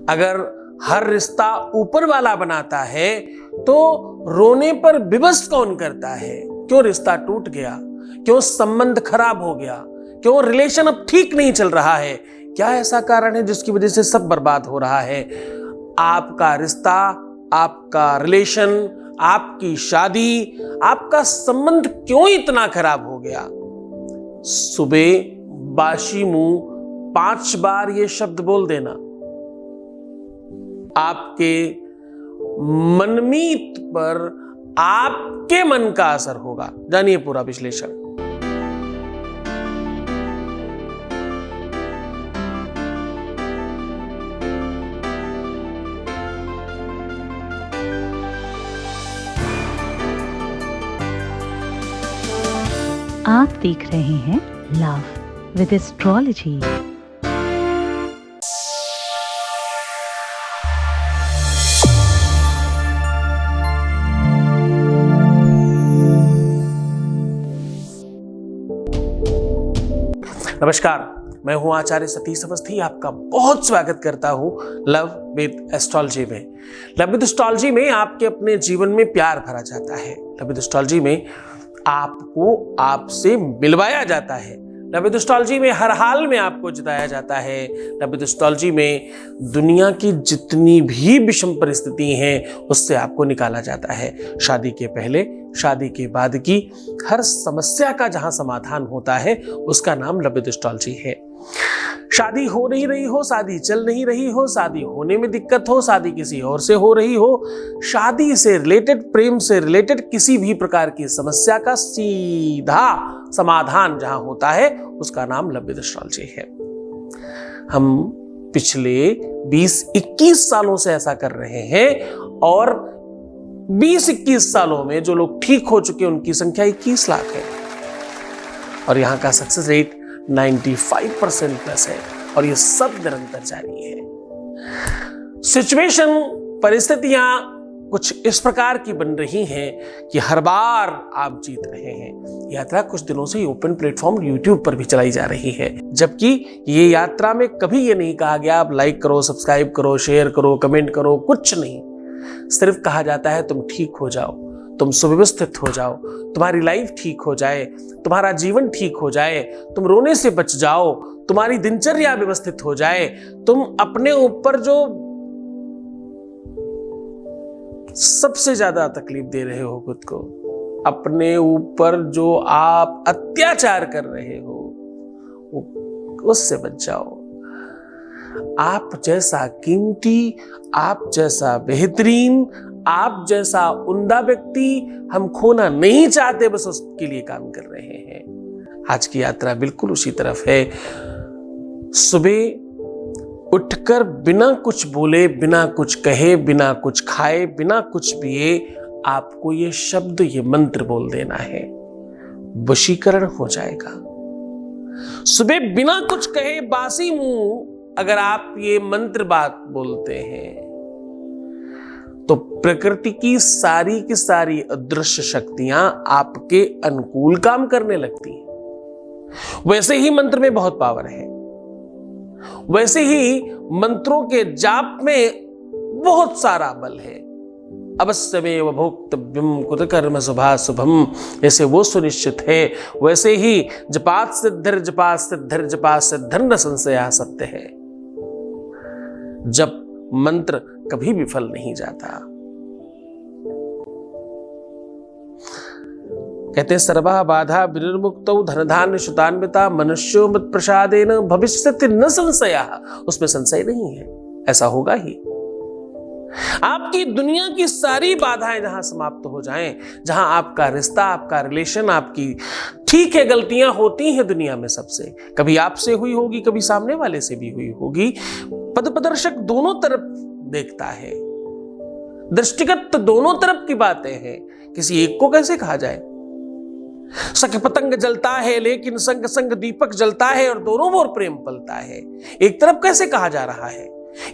अगर हर रिश्ता ऊपर वाला बनाता है तो रोने पर विवश कौन करता है? क्यों रिश्ता टूट गया, क्यों संबंध खराब हो गया, क्यों रिलेशन अब ठीक नहीं चल रहा है? क्या ऐसा कारण है जिसकी वजह से सब बर्बाद हो रहा है? आपका रिश्ता, आपका रिलेशन, आपकी शादी, आपका संबंध क्यों इतना खराब हो गया? सुबह बाशी मुंह 5 बार ये शब्द बोल देना आपके मनमीत पर आपके मन का असर होगा। जानिए पूरा विश्लेषण। आप देख रहे हैं लव विद एस्ट्रोलॉजी। नमस्कार, मैं हूं आचार्य सतीश अवस्थी। आपका बहुत स्वागत करता हूं लव विद एस्ट्रोलॉजी में। लव विद एस्ट्रोलॉजी में आपके अपने जीवन में प्यार भरा जाता है। लव विद एस्ट्रोलॉजी में आपको आपसे मिलवाया जाता है। लव विद एस्ट्रोलॉजी में हर हाल में आपको जिताया जाता है। लव विद एस्ट्रोलॉजी में दुनिया की जितनी भी विषम परिस्थिति हैं उससे आपको निकाला जाता है। शादी के पहले, शादी के बाद की हर समस्या का जहां समाधान होता है उसका नाम लव विद एस्ट्रोलॉजी है। शादी हो नहीं रही हो, शादी चल नहीं रही हो, शादी होने में दिक्कत हो, शादी किसी और से हो रही हो, शादी से रिलेटेड, प्रेम से रिलेटेड किसी भी प्रकार की समस्या का सीधा समाधान जहां होता है उसका नाम लव विद एस्ट्रोलॉजी है। हम पिछले 20-21 सालों से ऐसा कर रहे हैं और 20-21 सालों में जो लोग ठीक हो चुके हैं उनकी संख्या 21 लाख है और यहां का सक्सेस रेट 95% प्लस है और ये सब निरंतर जारी है। सिचुएशन, परिस्थितियां कुछ इस प्रकार की बन रही हैं कि हर बार आप जीत रहे हैं। यात्रा कुछ दिनों से ओपन प्लेटफॉर्म यूट्यूब पर भी चलाई जा रही है, जबकि ये यात्रा में कभी ये नहीं कहा गया आप लाइक करो, सब्सक्राइब करो, शेयर करो, कमेंट करो, कुछ नहीं। सिर्फ कहा जाता है तुम ठीक हो जाओ, तुम सुव्यवस्थित हो जाओ, तुम्हारी लाइफ ठीक हो जाए, तुम्हारा जीवन ठीक हो जाए, तुम रोने से बच जाओ, तुम्हारी दिनचर्या व्यवस्थित हो जाए, तुम अपने ऊपर जो सबसे ज्यादा तकलीफ दे रहे हो खुद को, अपने ऊपर जो आप अत्याचार कर रहे हो उससे बच जाओ। आप जैसा कीमती, आप जैसा बेहतरीन, आप जैसा उम्दा व्यक्ति हम खोना नहीं चाहते, बस उसके लिए काम कर रहे हैं। आज की यात्रा बिल्कुल उसी तरफ है। सुबह उठकर बिना कुछ बोले, बिना कुछ कहे, बिना कुछ खाए, बिना कुछ पिए आपको ये शब्द, ये मंत्र बोल देना है, वशीकरण हो जाएगा। सुबह बिना कुछ कहे बासी मुंह अगर आप ये मंत्र बात बोलते हैं तो प्रकृति की सारी अदृश्य शक्तियां आपके अनुकूल काम करने लगती हैं। वैसे ही मंत्र में बहुत पावर है, वैसे ही मंत्रों के जाप में बहुत सारा बल है। अवश्यमेव भोक्तव्यम कुतकर्म शुभाशुभम, जैसे वो सुनिश्चित है वैसे ही जपात सिद्धिर जपात सिद्धिर जपात सिद्धिर न संशया सत्य है। जब मंत्र कभी विफल नहीं जाता। कहते हैं सर्वा बाधा विनिर्मुक्तौ धनधान्य शुतान्विता मनुष्यो मत प्रसादेन भविष्यति न संशया, उसमें संशय नहीं है, ऐसा होगा ही। आपकी दुनिया की सारी बाधाएं जहां समाप्त हो जाएं, जहां आपका रिश्ता, आपका रिलेशन, आपकी ठीक है गलतियां होती हैं दुनिया में सबसे, कभी आपसे हुई होगी, कभी सामने वाले से भी हुई होगी। पद प्रदर्शक दोनों तरफ देखता है, दृष्टिगत दोनों तरफ की बातें हैं, किसी एक को कैसे कहा जाए। सख पतंग जलता है लेकिन संग संग दीपक जलता है और दोनों ओर प्रेम पलता है। एक तरफ कैसे कहा जा रहा है,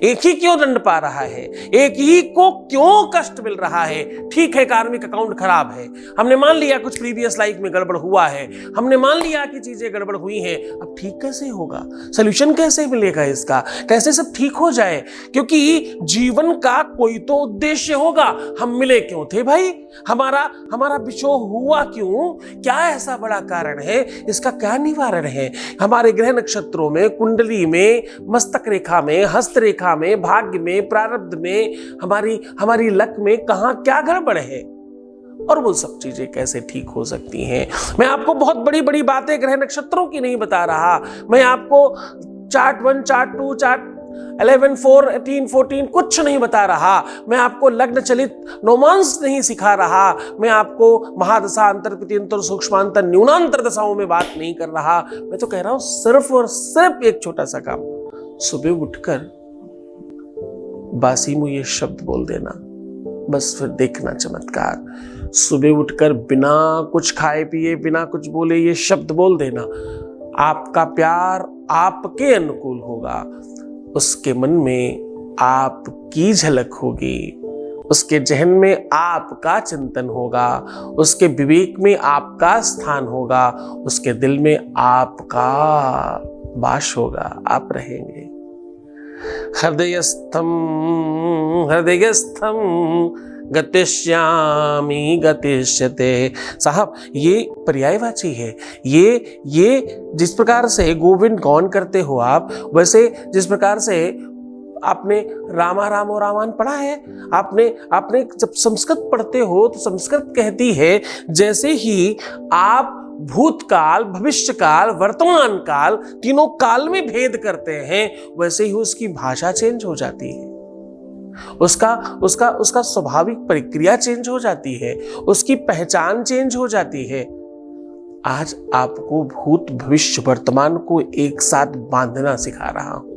एक ही क्यों दंड पा रहा है, एक ही को क्यों कष्ट मिल रहा है। ठीक है, कार्मिक अकाउंट खराब है, हमने मान लिया कुछ प्रीवियस लाइफ में गड़बड़ हुआ है, हमने मान लिया कि चीजें गड़बड़ हुई हैं। अब ठीक कैसे होगा, सोल्यूशन कैसे मिलेगा इसका, कैसे सब ठीक हो जाए? क्योंकि जीवन का कोई तो उद्देश्य होगा। हम मिले क्यों थे भाई, हमारा बिछोह हुआ क्यों, क्या ऐसा बड़ा कारण है, इसका क्या निवारण है? हमारे ग्रह नक्षत्रों में, कुंडली में, मस्तक रेखा में, हस्त रेखा में, भाग्य में, प्रारब्ध में, हमारी लक में कहां क्या गड़बड़ है, और वो सब चीजें कैसे ठीक हो सकती हैं? मैं आपको बहुत बड़ी बड़ी बातें ग्रह नक्षत्रों की नहीं बता रहा, मैं आपको चार्ट 1, चार्ट 2, चार्ट 11, 4, 18, 14 कुछ नहीं बता रहा। मैं आपको लग्न चलित नोमांस नहीं सिखा रहा। मैं आपको महादशा, अंतर, प्रत्यंतर, सूक्ष्मांतर, न्यूनांतर दशाओं में बात नहीं कर रहा। मैं तो कह रहा हूं सिर्फ और सिर्फ एक छोटा सा काम, सुबह उठकर बासी मुंह ये शब्द बोल देना, बस फिर देखना चमत्कार। सुबह उठकर बिना कुछ खाए पिए, बिना कुछ बोले ये शब्द बोल देना, आपका प्यार आपके अनुकूल होगा, उसके मन में आपकी झलक होगी, उसके जहन में आपका चिंतन होगा, उसके विवेक में आपका स्थान होगा, उसके दिल में आपका वास होगा, आप रहेंगे। हृदयस्थम गतिष्यामि गतिष्यते। साहब, ये पर्यायवाची है। ये जिस प्रकार से गोविंद गौन करते हो आप, वैसे जिस प्रकार से आपने रामा रामो रामान पढ़ा है, आपने जब संस्कृत पढ़ते हो तो संस्कृत कहती है जैसे ही आप भूतकाल, भविष्यकाल, वर्तमान काल, तीनों काल में भेद करते हैं, वैसे ही उसकी भाषा चेंज हो जाती है, उसका स्वाभाविक प्रक्रिया चेंज हो जाती है, उसकी पहचान चेंज हो जाती है। आज आपको भूत, भविष्य, वर्तमान को एक साथ बांधना सिखा रहा हूं।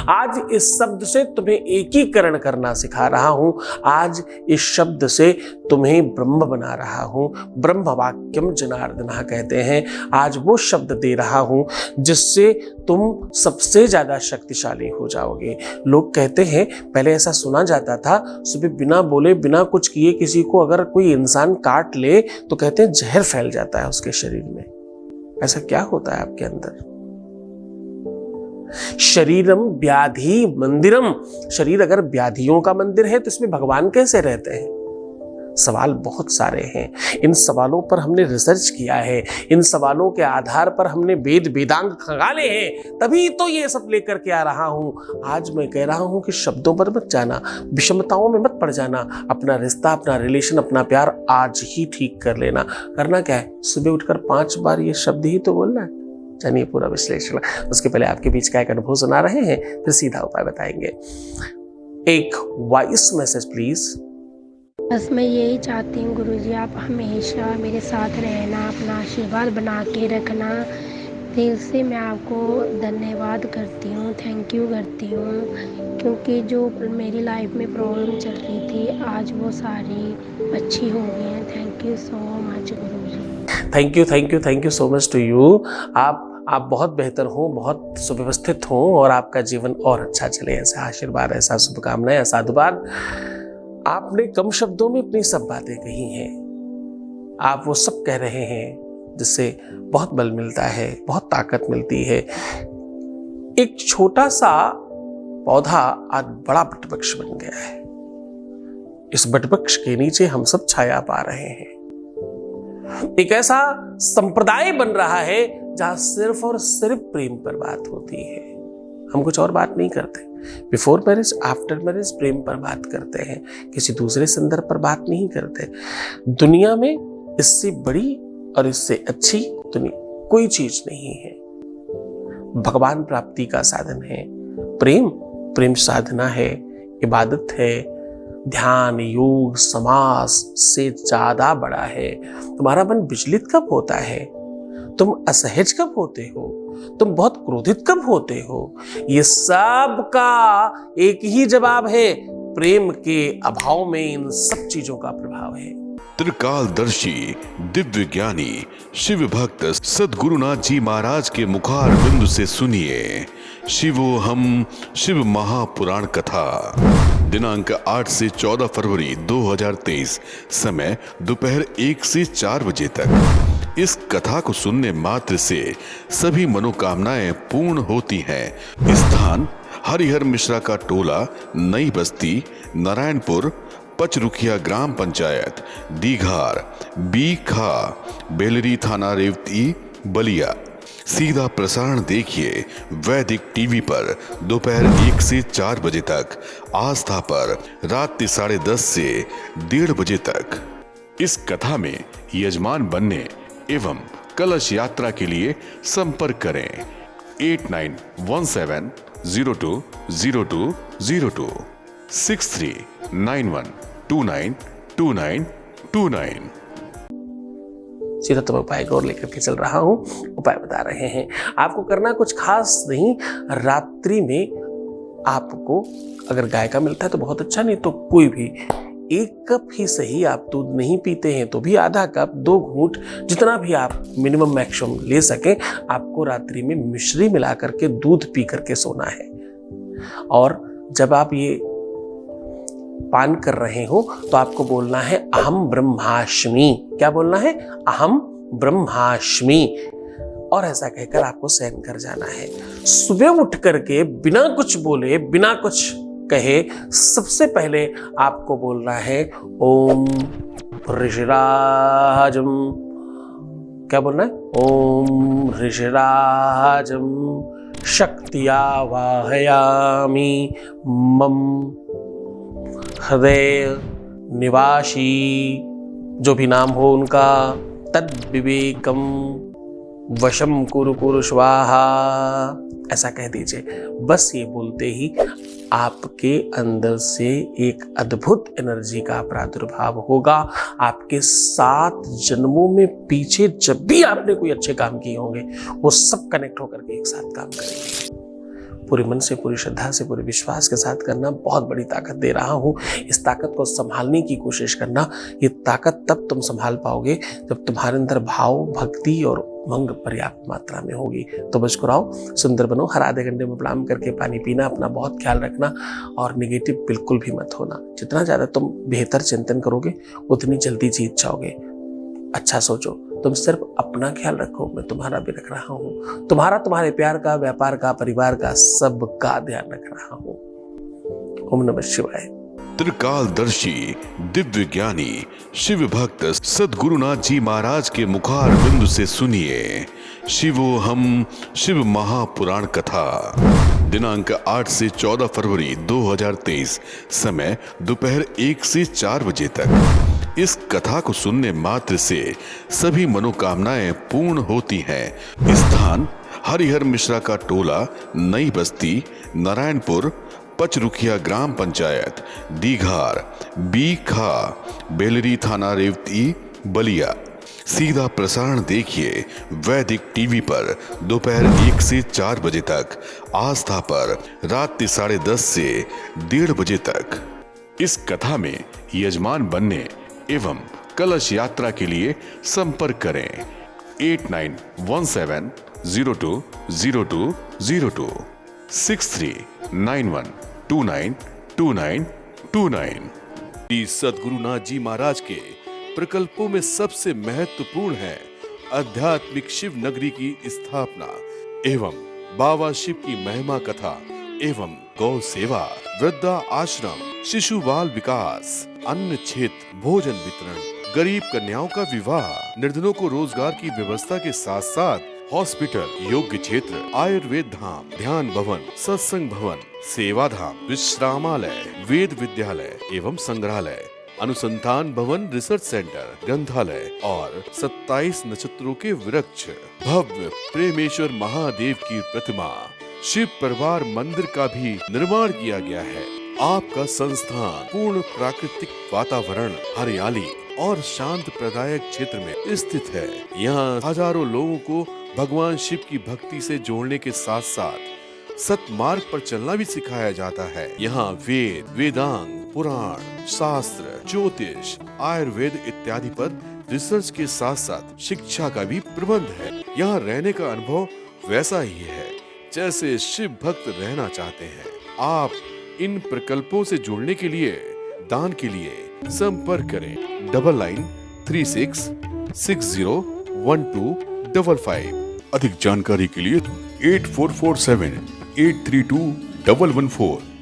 आज इस शब्द से तुम्हें एकीकरण करना सिखा रहा हूं। आज इस शब्द से तुम्हें ब्रह्म बना रहा हूं। ब्रह्म वाक्यम जनार्दनः कहते हैं। आज वो शब्द दे रहा हूं जिससे तुम सबसे ज्यादा शक्तिशाली हो जाओगे। लोग कहते हैं, पहले ऐसा सुना जाता था, सुबह बिना बोले, बिना कुछ किए किसी को अगर कोई इंसान काट ले तो कहते हैं जहर फैल जाता है उसके शरीर में। ऐसा क्या होता है आपके अंदर? शरीरम व्याधि मंदिरम। शरीर अगर व्याधियों का मंदिर है तो इसमें भगवान कैसे रहते हैं? सवाल बहुत सारे हैं। इन सवालों पर हमने रिसर्च किया है, इन सवालों के आधार पर हमने वेद वेदांग खंगाले हैं, तभी तो ये सब लेकर के आ रहा हूं। आज मैं कह रहा हूं कि शब्दों पर मत जाना, विषमताओं में मत पड़ जाना। अपना रिश्ता, अपना रिलेशन, अपना प्यार आज ही ठीक कर लेना। करना क्या है? सुबह उठकर 5 बार ये शब्द ही तो बोलना है। जानिए पूरा विश्लेषण। उसके पहले आपके बीच का एक अनुभव सुना रहे हैं, फिर सीधा उपाय बताएंगे। एक वॉइस मैसेज प्लीज। बस मैं यही चाहती हूँ गुरुजी, आप हमेशा मेरे साथ रहना, अपना आशीर्वाद बना के रखना। दिल से मैं आपको धन्यवाद करती हूँ, थैंक यू करती हूँ, क्योंकि जो मेरी लाइफ में प्रॉब्लम चल रही थी आज वो सारी अच्छी हो गई हैं। थैंक यू सो मच गुरुजी। Thank you so much to you. आप बहुत बेहतर हो, बहुत सुव्यवस्थित हो और आपका जीवन और अच्छा चले। ऐसा आशीर्वाद, ऐसा शुभकामनाएं, ऐसा साधुवाद। आपने कम शब्दों में अपनी सब बातें कही हैं। आप वो सब कह रहे हैं जिससे बहुत बल मिलता है, बहुत ताकत मिलती है। एक छोटा सा पौधा आज बड़ा वटवृक्ष बन गया है। इस वटवृक्ष के नीचे हम सब छाया पा रहे हैं। एक ऐसा संप्रदाय बन रहा है जहां सिर्फ और सिर्फ प्रेम पर बात होती है। हम कुछ और बात नहीं करते। बिफोर मैरिज, आफ्टर मैरिज प्रेम पर बात करते हैं, किसी दूसरे संदर्भ पर बात नहीं करते। दुनिया में इससे बड़ी और इससे अच्छी दुनिया कोई चीज नहीं है। भगवान प्राप्ति का साधन है प्रेम साधना है, इबादत है, ध्यान, योग, समास से ज्यादा बड़ा है। तुम्हारा मन विचलित कब होता है? तुम असहज कब होते हो? तुम बहुत क्रोधित कब होते हो? ये सब का एक ही जवाब है, प्रेम के अभाव में इन सब चीजों का प्रभाव है। त्रिकालदर्शी दिव्य ज्ञानी शिव भक्त सद्गुरुनाथ जी महाराज के मुखार बिंदु से सुनिए शिवोहम शिव महापुराण कथा। दिनांक 8 से 14 फरवरी 2023, समय दोपहर 1 से 4 बजे तक। इस कथा को सुनने मात्र से सभी मनोकामनाएं पूर्ण होती हैं। स्थान हरिहर मिश्रा का टोला, नई बस्ती, नारायणपुर, पचरुखिया ग्राम पंचायत, दीघार, बीखा, बेलरी थाना रेवती, बलिया। सीधा प्रसारण देखिए वैदिक टीवी पर दोपहर 1 से 4 बजे तक, आस्था पर रात 10:30 से 1:30 बजे तक। इस कथा में यजमान बनने एवं कलश यात्रा के लिए संपर्क करें 8917020202 6391292929। सीधा तुम्हें उपाय की ओर लेकर के चल रहा हूं। उपाय बता रहे हैं आपको करना कुछ खास नहीं। रात्रि में आपको अगर गाय का मिलता है तो बहुत अच्छा, नहीं तो कोई भी 1 कप ही सही, आप दूध नहीं पीते हैं तो भी आधा कप, 2 घूंट, जितना भी आप मिनिमम मैक्सिमम ले सके, आपको रात्रि में मिश्री मिला करके दूध पी करके सोना है। और जब आप ये पान कर रहे हो तो आपको बोलना है अहम ब्रह्मास्मि। क्या बोलना है? अहम ब्रह्मास्मि। और ऐसा कहकर आपको शयन कर जाना है। सुबह उठ करके बिना कुछ बोले, बिना कुछ कहे, सबसे पहले आपको बोलना है ओम ऋषिराजम। क्या बोलना है? ओम ऋषिराजम शक्तिया वाहयामि मम हृदय निवासी, जो भी नाम हो उनका, तद विवेकम वशम कुरु कुरु स्वाहा। ऐसा कह दीजिए। बस ये बोलते ही आपके अंदर से एक अद्भुत एनर्जी का प्रादुर्भाव होगा। आपके 7 जन्मों में पीछे जब भी आपने कोई अच्छे काम किए होंगे वो सब कनेक्ट होकर के एक साथ काम करेंगे। पूरे मन से, पूरी श्रद्धा से, पूरे विश्वास के साथ करना। बहुत बड़ी ताकत दे रहा हूं। इस ताकत को संभालने की कोशिश करना। ये ताकत तब तुम संभाल पाओगे जब तुम्हारे अंदर भाव, भक्ति और उमंग पर्याप्त मात्रा में होगी। तो मुस्कुराओ, सुंदर बनो। हर आधे घंटे में प्रणाम करके पानी पीना, अपना बहुत ख्याल रखना और निगेटिव बिल्कुल भी मत होना। जितना ज्यादा तुम बेहतर चिंतन करोगे उतनी जल्दी जीत जाओगे। अच्छा सोचो, तुम सिर्फ अपना ख्याल रखो, मैं तुम्हारा भी रख रहा हूं। तुम्हारा, तुम्हारे प्यार का, व्यापार का, परिवार का, सबका ध्यान रख रहा हूं। ओम नमः शिवाय। त्रिकालदर्शी दिव्य ज्ञानी शिव भक्त सद्गुरुनाथ जी महाराज के मुखार बिंदु से सुनिए शिवोहम शिव महापुराण कथा। दिनांक 8 से 14 फरवरी 2023, समय दोपहर 1 से 4 बजे तक। इस कथा को सुनने मात्र से सभी मनोकामनाएं पूर्ण होती हैं। स्थान हरिहर मिश्रा का टोला, नई बस्ती, नारायणपुर, पचरुखिया ग्राम पंचायत, दीघार, बीखा, बेलरी थाना रेवती, बलिया। सीधा प्रसारण देखिए वैदिक टीवी पर दोपहर 1 से 4 बजे तक, आस्था पर रात 10:30 से 1:30 बजे तक। इस कथा में यजमान बनने एवं कलश यात्रा के लिए संपर्क करें 8917020202 6391292929। सद्गुरुनाथ जी महाराज के प्रकल्पों में सबसे महत्वपूर्ण है आध्यात्मिक शिव नगरी की स्थापना एवं बाबा शिव की महिमा कथा एवं गौ सेवा, वृद्धा आश्रम, शिशु बाल विकास, अन्न क्षेत्र, भोजन वितरण, गरीब कन्याओं का विवाह, निर्धनों को रोजगार की व्यवस्था के साथ साथ हॉस्पिटल, योग्य क्षेत्र, आयुर्वेद धाम, ध्यान भवन, सत्संग भवन, सेवा धाम, विश्रामालय, वेद विद्यालय एवं संग्रहालय, अनुसंधान भवन, रिसर्च सेंटर, ग्रंथालय और 27 नक्षत्रों के वृक्ष, भव्य प्रेमेश्वर महादेव की प्रतिमा, शिव परिवार मंदिर का भी निर्माण किया गया है। आपका संस्थान पूर्ण प्राकृतिक वातावरण, हरियाली और शांत प्रदायक क्षेत्र में स्थित है। यहाँ हजारों लोगों को भगवान शिव की भक्ति से जोड़ने के साथ साथ सतमार्ग पर चलना भी सिखाया जाता है। यहाँ वेद, वेदांग, पुराण, शास्त्र, ज्योतिष, आयुर्वेद इत्यादि पर रिसर्च के साथ साथ शिक्षा का भी प्रबंध है। यहाँ रहने का अनुभव वैसा ही है जैसे शिव भक्त रहना चाहते हैं। आप इन प्रकल्पों से जुड़ने के लिए, दान के लिए संपर्क करें 9936601255। अधिक जानकारी के लिए 8447832114